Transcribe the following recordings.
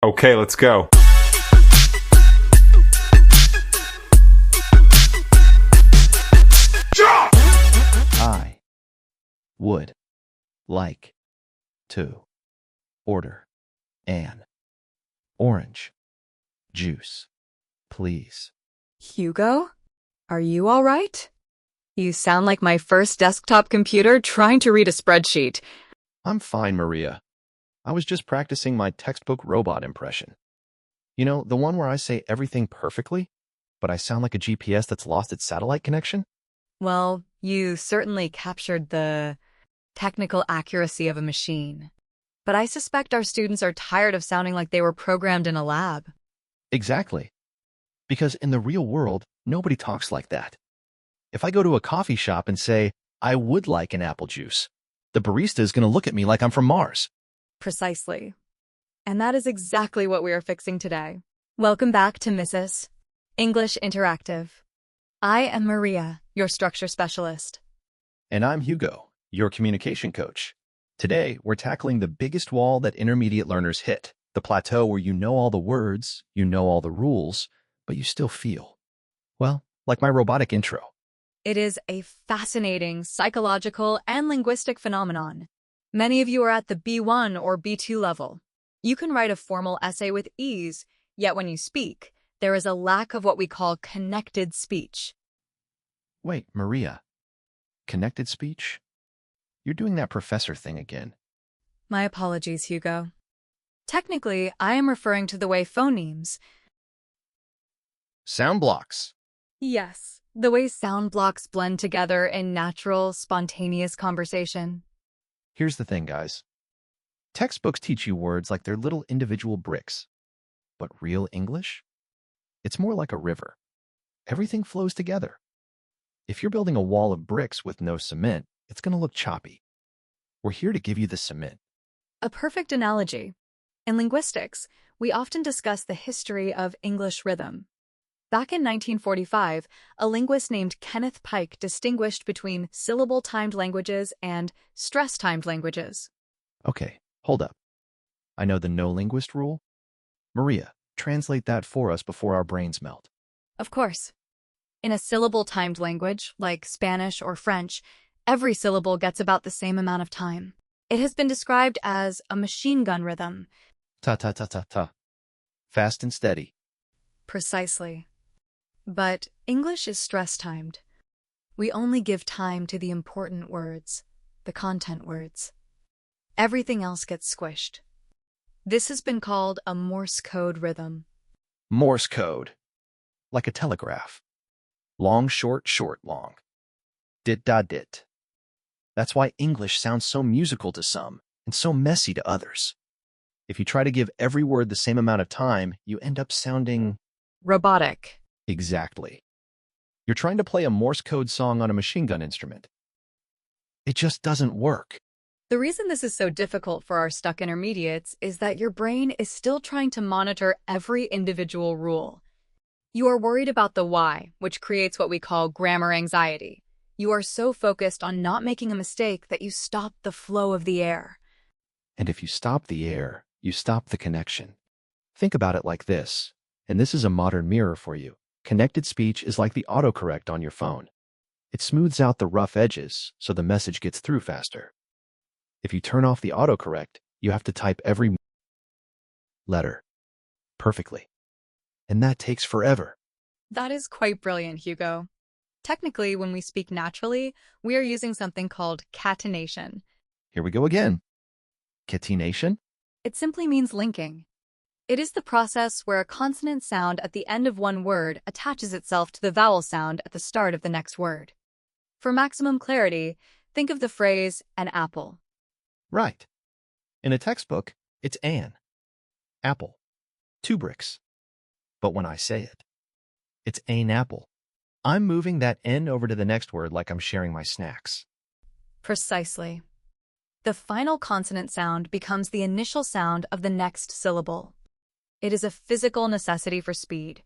Okay, let's go. I would like to order an orange juice, please. Hugo? Are you all right? You sound like my first desktop computer trying to read a spreadsheet. I'm fine, Maria. I was just practicing my textbook robot impression. You know, the one where I say everything perfectly, but I sound like a GPS that's lost its satellite connection? Well, you certainly captured the technical accuracy of a machine. But I suspect our students are tired of sounding like they were programmed in a lab. Exactly. Because in the real world, nobody talks like that. If I go to a coffee shop and say, I would like an apple juice, the barista is going to look at me like I'm from Mars. Precisely. And that is exactly what we are fixing today. Welcome back to Mrs. English Interactive. I am Maria, your structure specialist. And I'm Hugo, your communication coach. Today, we're tackling the biggest wall that intermediate learners hit, the plateau where you know all the words, you know all the rules, but you still feel, well, like my robotic intro. It is a fascinating psychological and linguistic phenomenon. Many of you are at the B1 or B2 level. You can write a formal essay with ease, yet when you speak, there is a lack of what we call connected speech. Wait, Maria, connected speech? You're doing that professor thing again. My apologies, Hugo. Technically, I am referring to the way phonemes— Sound blocks. Yes, the way sound blocks blend together in natural, spontaneous conversation. Here's the thing, guys. Textbooks teach you words like they're little individual bricks. But real English? It's more like a river. Everything flows together. If you're building a wall of bricks with no cement, it's going to look choppy. We're here to give you the cement. A perfect analogy. In linguistics, we often discuss the history of English rhythm. Back in 1945, a linguist named Kenneth Pike distinguished between syllable-timed languages and stress-timed languages. Okay, hold up. I know the no-linguist rule. Maria, translate that for us before our brains melt. Of course. In a syllable-timed language, like Spanish or French, every syllable gets about the same amount of time. It has been described as a machine gun rhythm. Ta-ta-ta-ta-ta. Fast and steady. Precisely. But English is stress-timed. We only give time to the important words, the content words. Everything else gets squished. This has been called a Morse code rhythm. Morse code. Like a telegraph. Long, short, short, long. Dit-da-dit. That's why English sounds so musical to some and so messy to others. If you try to give every word the same amount of time, you end up sounding robotic. Exactly. You're trying to play a Morse code song on a machine gun instrument. It just doesn't work. The reason this is so difficult for our stuck intermediates is that your brain is still trying to monitor every individual rule. You are worried about the why, which creates what we call grammar anxiety. You are so focused on not making a mistake that you stop the flow of the air. And if you stop the air, you stop the connection. Think about it like this, and this is a modern mirror for you. Connected speech is like the autocorrect on your phone. It smooths out the rough edges so the message gets through faster. If you turn off the autocorrect, you have to type every letter perfectly. And that takes forever. That is quite brilliant, Hugo. Technically, when we speak naturally, we are using something called catenation. Here we go again. Catenation? It simply means linking. It is the process where a consonant sound at the end of one word attaches itself to the vowel sound at the start of the next word. For maximum clarity, think of the phrase, an apple. Right. In a textbook, it's an apple, 2 bricks. But when I say it, it's an apple. I'm moving that N over to the next word like I'm sharing my snacks. Precisely. The final consonant sound becomes the initial sound of the next syllable. It is a physical necessity for speed.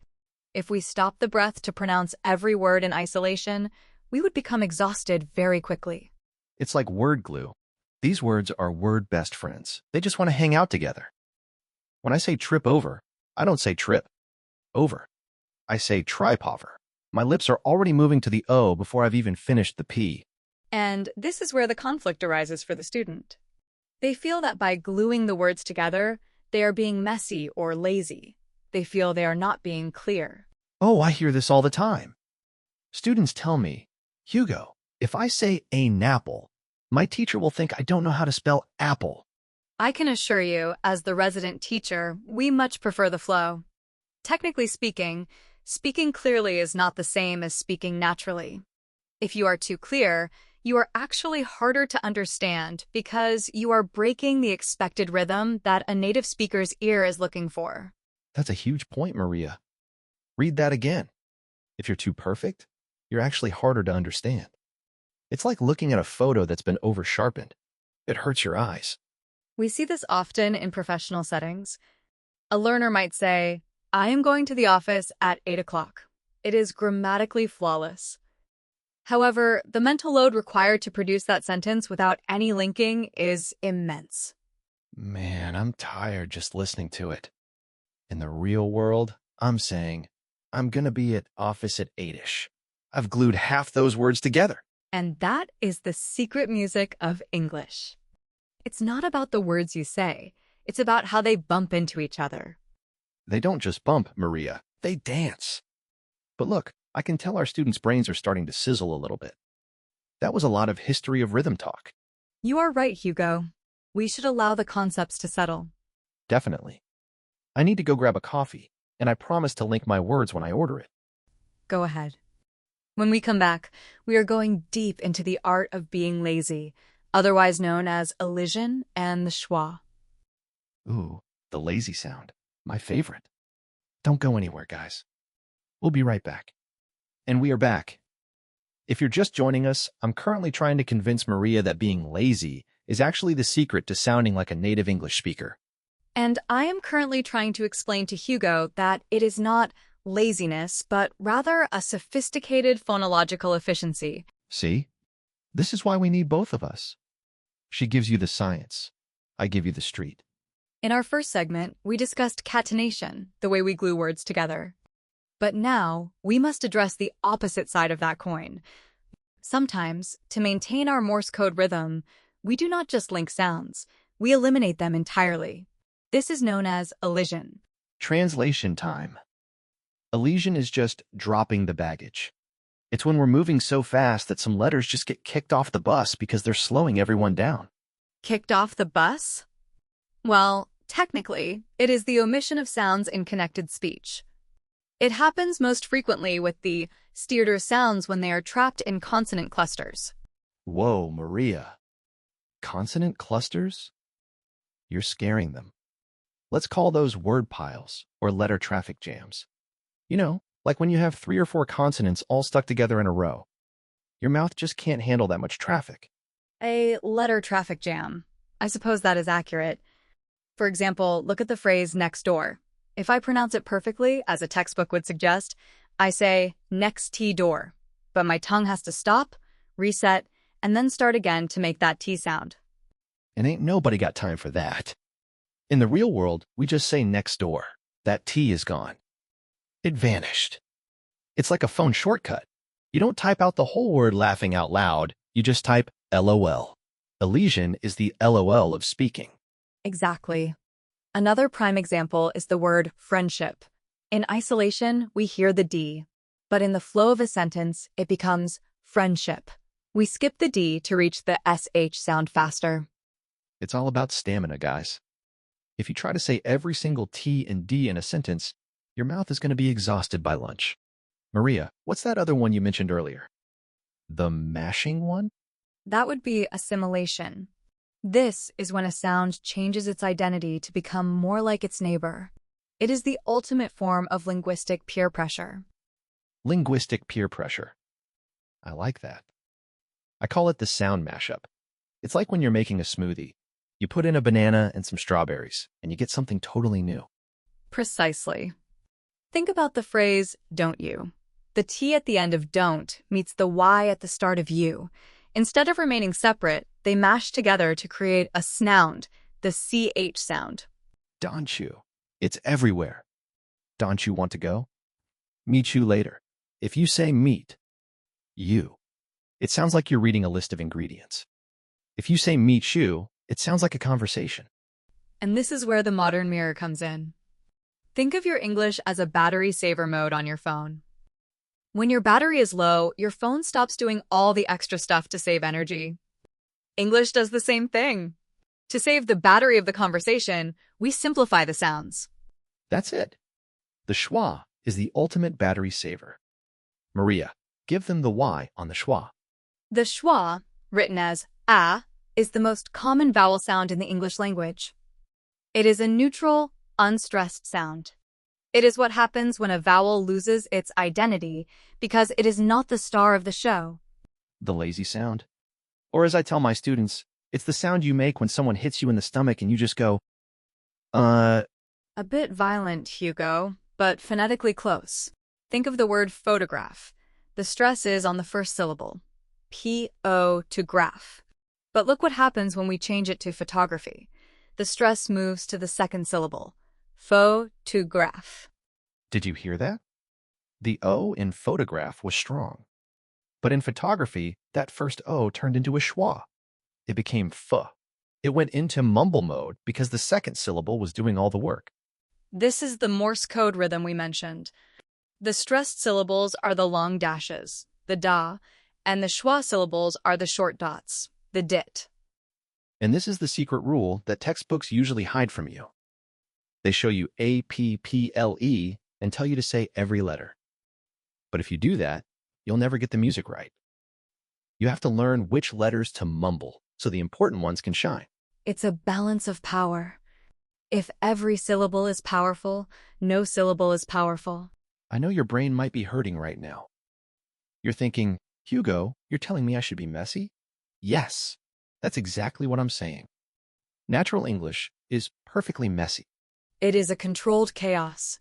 If we stop the breath to pronounce every word in isolation, we would become exhausted very quickly. It's like word glue. These words are word best friends. They just want to hang out together. When I say trip over, I don't say trip over. I say tripe over. My lips are already moving to the O before I've even finished the P. And this is where the conflict arises for the student. They feel that by gluing the words together, they are being messy or lazy. They feel they are not being clear. Oh, I hear this all the time. Students tell me, Hugo, if I say a napple, my teacher will think I don't know how to spell apple. I can assure you, as the resident teacher, we much prefer the flow. Technically speaking, speaking clearly is not the same as speaking naturally. If you are too clear, you are actually harder to understand because you are breaking the expected rhythm that a native speaker's ear is looking for. That's a huge point, Maria. Read that again. If you're too perfect, you're actually harder to understand. It's like looking at a photo that's been over-sharpened. It hurts your eyes. We see this often in professional settings. A learner might say, I am going to the office at 8 o'clock. It is grammatically flawless. However, the mental load required to produce that sentence without any linking is immense. Man, I'm tired just listening to it. In the real world, I'm saying, I'm gonna be at office at 8-ish. I've glued half those words together. And that is the secret music of English. It's not about the words you say. It's about how they bump into each other. They don't just bump, Maria. They dance. But look, I can tell our students' brains are starting to sizzle a little bit. That was a lot of history of rhythm talk. You are right, Hugo. We should allow the concepts to settle. Definitely. I need to go grab a coffee, and I promise to link my words when I order it. Go ahead. When we come back, we are going deep into the art of being lazy, otherwise known as elision and the schwa. Ooh, the lazy sound. My favorite. Don't go anywhere, guys. We'll be right back. And we are back. If you're just joining us, I'm currently trying to convince Maria that being lazy is actually the secret to sounding like a native English speaker. And I am currently trying to explain to Hugo that it is not laziness, but rather a sophisticated phonological efficiency. See? This is why we need both of us. She gives you the science. I give you the street. In our first segment, we discussed catenation, the way we glue words together. But now, we must address the opposite side of that coin. Sometimes, to maintain our Morse code rhythm, we do not just link sounds, we eliminate them entirely. This is known as elision. Translation time. Elision is just dropping the baggage. It's when we're moving so fast that some letters just get kicked off the bus because they're slowing everyone down. Kicked off the bus? Well, technically, it is the omission of sounds in connected speech. It happens most frequently with the steered sounds when they are trapped in consonant clusters. Whoa, Maria. Consonant clusters? You're scaring them. Let's call those word piles or letter traffic jams. You know, like when you have 3 or 4 consonants all stuck together in a row. Your mouth just can't handle that much traffic. A letter traffic jam. I suppose that is accurate. For example, look at the phrase next door. If I pronounce it perfectly, as a textbook would suggest, I say next T door. But my tongue has to stop, reset, and then start again to make that T sound. And ain't nobody got time for that. In the real world, we just say next door. That T is gone. It vanished. It's like a phone shortcut. You don't type out the whole word laughing out loud. You just type LOL. Elision is the LOL of speaking. Exactly. Another prime example is the word friendship. In isolation, we hear the D, but in the flow of a sentence, it becomes friendship. We skip the D to reach the SH sound faster. It's all about stamina, guys. If you try to say every single T and D in a sentence, your mouth is going to be exhausted by lunch. Maria, what's that other one you mentioned earlier? The mashing one? That would be assimilation. This is when a sound changes its identity to become more like its neighbor. It is the ultimate form of linguistic peer pressure. Linguistic peer pressure. I like that. I call it the sound mashup. It's like when you're making a smoothie. You put in a banana and some strawberries, and you get something totally new. Precisely. Think about the phrase, don't you? The T at the end of don't meets the Y at the start of you. Instead of remaining separate, they mash together to create a snound, the CH sound. Don't you? It's everywhere. Don't you want to go? Meet you later. If you say meet, you, it sounds like you're reading a list of ingredients. If you say meet you, it sounds like a conversation. And this is where the modern mirror comes in. Think of your English as a battery saver mode on your phone. When your battery is low, your phone stops doing all the extra stuff to save energy. English does the same thing. To save the battery of the conversation, we simplify the sounds. That's it. The schwa is the ultimate battery saver. Maria, give them the Y on the schwa. The schwa, written as a, is the most common vowel sound in the English language. It is a neutral, unstressed sound. It is what happens when a vowel loses its identity because it is not the star of the show. The lazy sound. Or as I tell my students, it's the sound you make when someone hits you in the stomach and you just go, A bit violent, Hugo, but phonetically close. Think of the word photograph. The stress is on the first syllable. P-O to graph. But look what happens when we change it to photography. The stress moves to the second syllable. Photograph. Did you hear that? The O in photograph was strong. But in photography, that first O turned into a schwa. It became ph. It went into mumble mode because the second syllable was doing all the work. This is the Morse code rhythm we mentioned. The stressed syllables are the long dashes, the da, and the schwa syllables are the short dots, the dit. And this is the secret rule that textbooks usually hide from you. They show you A-P-P-L-E and tell you to say every letter. But if you do that, you'll never get the music right. You have to learn which letters to mumble so the important ones can shine. It's a balance of power. If every syllable is powerful, no syllable is powerful. I know your brain might be hurting right now. You're thinking, Hugo, you're telling me I should be messy? Yes, that's exactly what I'm saying. Natural English is perfectly messy. It is a controlled chaos.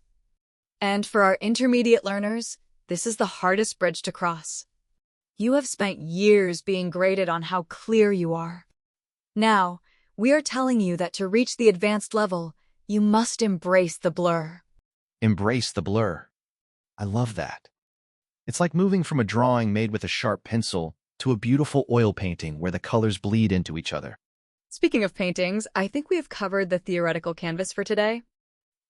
And for our intermediate learners, this is the hardest bridge to cross. You have spent years being graded on how clear you are. Now, we are telling you that to reach the advanced level, you must embrace the blur. Embrace the blur. I love that. It's like moving from a drawing made with a sharp pencil to a beautiful oil painting where the colors bleed into each other. Speaking of paintings, I think we have covered the theoretical canvas for today.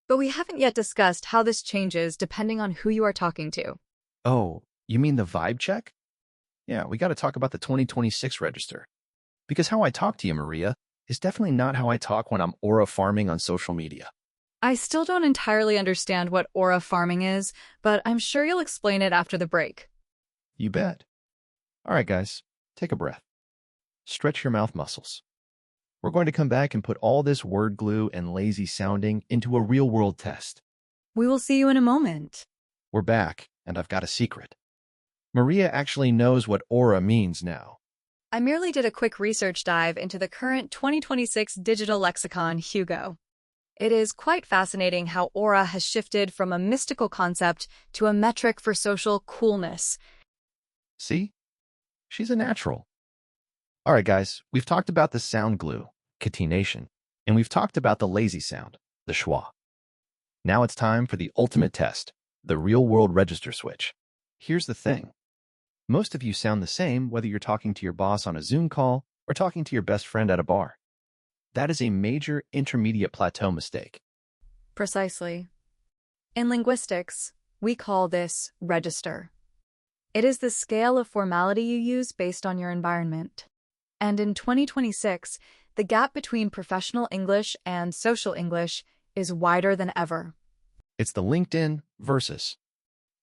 But we haven't yet discussed how this changes depending on who you are talking to. Oh, you mean the vibe check? Yeah, we got to talk about the 2026 register. Because how I talk to you, Maria, is definitely not how I talk when I'm aura farming on social media. I still don't entirely understand what aura farming is, but I'm sure you'll explain it after the break. You bet. All right, guys, take a breath. Stretch your mouth muscles. We're going to come back and put all this word glue and lazy sounding into a real-world test. We will see you in a moment. We're back, and I've got a secret. Maria actually knows what aura means now. I merely did a quick research dive into the current 2026 digital lexicon, Hugo. It is quite fascinating how aura has shifted from a mystical concept to a metric for social coolness. See? She's a natural. All right, guys, we've talked about the sound glue, catenation, and we've talked about the lazy sound, the schwa. Now it's time for the ultimate test, the real-world register switch. Here's the thing. Most of you sound the same whether you're talking to your boss on a Zoom call or talking to your best friend at a bar. That is a major intermediate plateau mistake. Precisely. In linguistics, we call this register. It is the scale of formality you use based on your environment. And in 2026, the gap between professional English and social English is wider than ever. It's the LinkedIn versus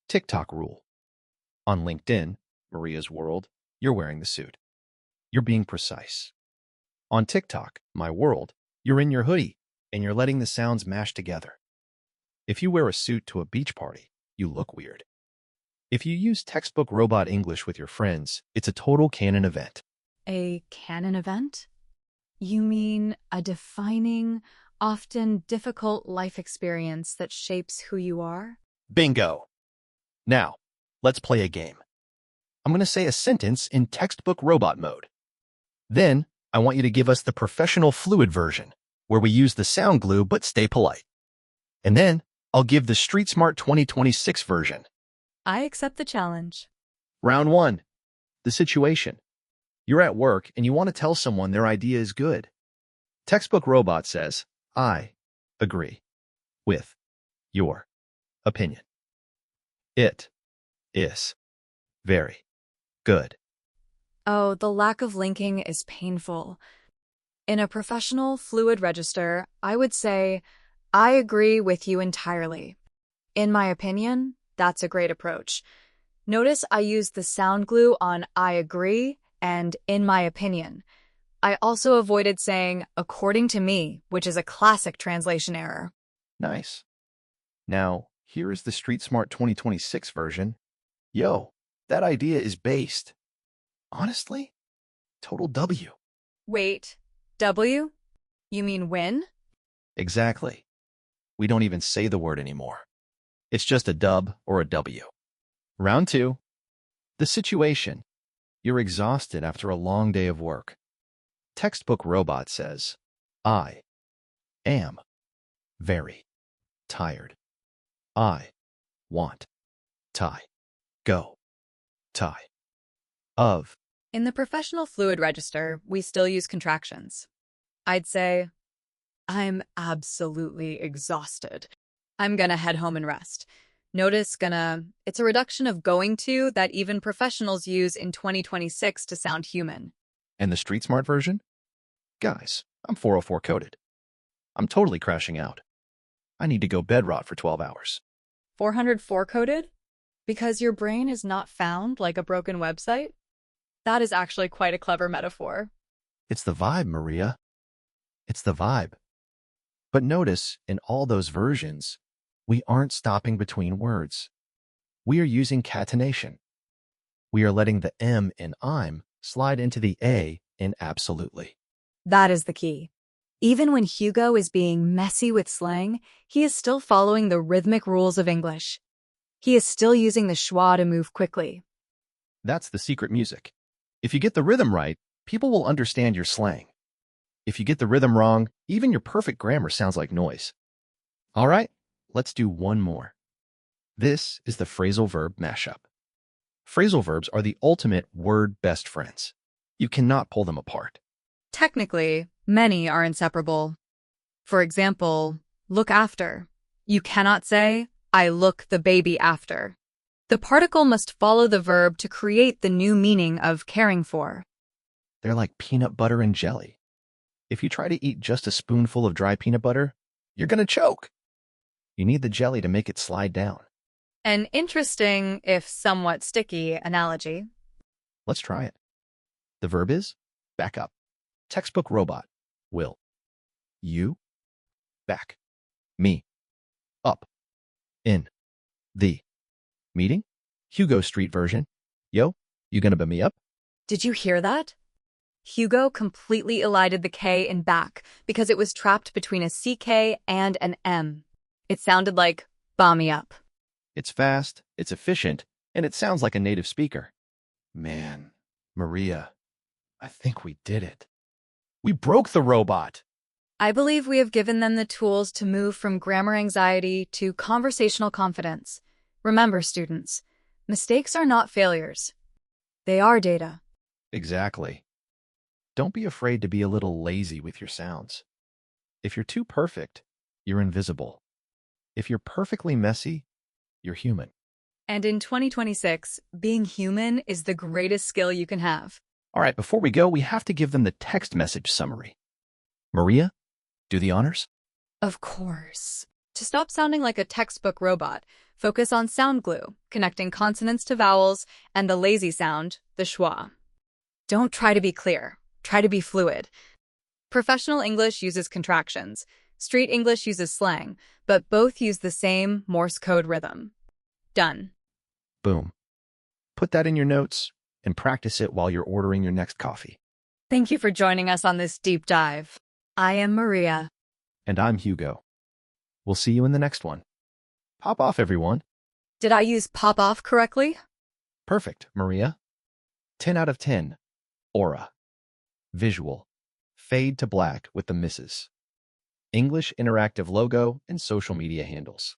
TikTok rule. On LinkedIn, Maria's world, you're wearing the suit. You're being precise. On TikTok, my world, you're in your hoodie and you're letting the sounds mash together. If you wear a suit to a beach party, you look weird. If you use textbook robot English with your friends, it's a total canon event. A canon event? You mean a defining, often difficult life experience that shapes who you are? Bingo! Now, let's play a game. I'm going to say a sentence in textbook robot mode. Then, I want you to give us the professional fluid version, where we use the sound glue but stay polite. And then I'll give the Street Smart 2026 version. I accept the challenge. Round 1. The situation. You're at work and you want to tell someone their idea is good. Textbook robot says, I agree with your opinion. It is very good. Oh, the lack of linking is painful. In a professional fluid register, I would say, I agree with you entirely. In my opinion, that's a great approach. Notice I used the sound glue on I agree and in my opinion. I also avoided saying according to me, which is a classic translation error. Nice. Now, here is the Street Smart 2026 version. Yo, that idea is based. Honestly, total W. Wait, W? You mean win? Exactly. We don't even say the word anymore. It's just a dub or a W. Round 2. The situation. You're exhausted after a long day of work. Textbook robot says, I am very tired. I want tie. Go. Tie. Of. In the professional fluid register, we still use contractions. I'd say, I'm absolutely exhausted. I'm gonna head home and rest. Notice it's a reduction of going to that even professionals use in 2026 to sound human. And the Street Smart version? Guys, I'm 404 coded. I'm totally crashing out. I need to go bed rot for 12 hours. 404 coded? Because your brain is not found like a broken website? That is actually quite a clever metaphor. It's the vibe, Maria. It's the vibe. But notice, in all those versions, we aren't stopping between words. We are using catenation. We are letting the M in I'm slide into the A in absolutely. That is the key. Even when Hugo is being messy with slang, he is still following the rhythmic rules of English. He is still using the schwa to move quickly. That's the secret music. If you get the rhythm right, people will understand your slang. If you get the rhythm wrong, even your perfect grammar sounds like noise. All right, let's do one more. This is the phrasal verb mashup. Phrasal verbs are the ultimate word best friends. You cannot pull them apart. Technically, many are inseparable. For example, look after. You cannot say, I look the baby after. The particle must follow the verb to create the new meaning of caring for. They're like peanut butter and jelly. If you try to eat just a spoonful of dry peanut butter, you're going to choke. You need the jelly to make it slide down. An interesting, if somewhat sticky, analogy. Let's try it. The verb is back up. Textbook robot. Will. You. Back. Me. Up. In. The. Meeting. Hugo Street version. Yo, you gonna bum me up? Did you hear that? Hugo completely elided the K in back because it was trapped between a CK and an M. It sounded like, "Bomb me up." It's fast, it's efficient, and it sounds like a native speaker. Man, Maria, I think we did it. We broke the robot. I believe we have given them the tools to move from grammar anxiety to conversational confidence. Remember, students, mistakes are not failures. They are data. Exactly. Don't be afraid to be a little lazy with your sounds. If you're too perfect, you're invisible. If you're perfectly messy, you're human. And in 2026, being human is the greatest skill you can have. All right, before we go, we have to give them the text message summary. Maria, do the honors. Of course. To stop sounding like a textbook robot, focus on sound glue, connecting consonants to vowels, and the lazy sound, the schwa. Don't try to be clear. Try to be fluid. Professional English uses contractions. Street English uses slang, but both use the same Morse code rhythm. Done. Boom. Put that in your notes and practice it while you're ordering your next coffee. Thank you for joining us on this deep dive. I am Maria. And I'm Hugo. We'll see you in the next one. Pop off, everyone. Did I use pop off correctly? Perfect, Maria. 10 out of 10. Aura. Visual. Fade to black with the misses. English interactive logo, and social media handles.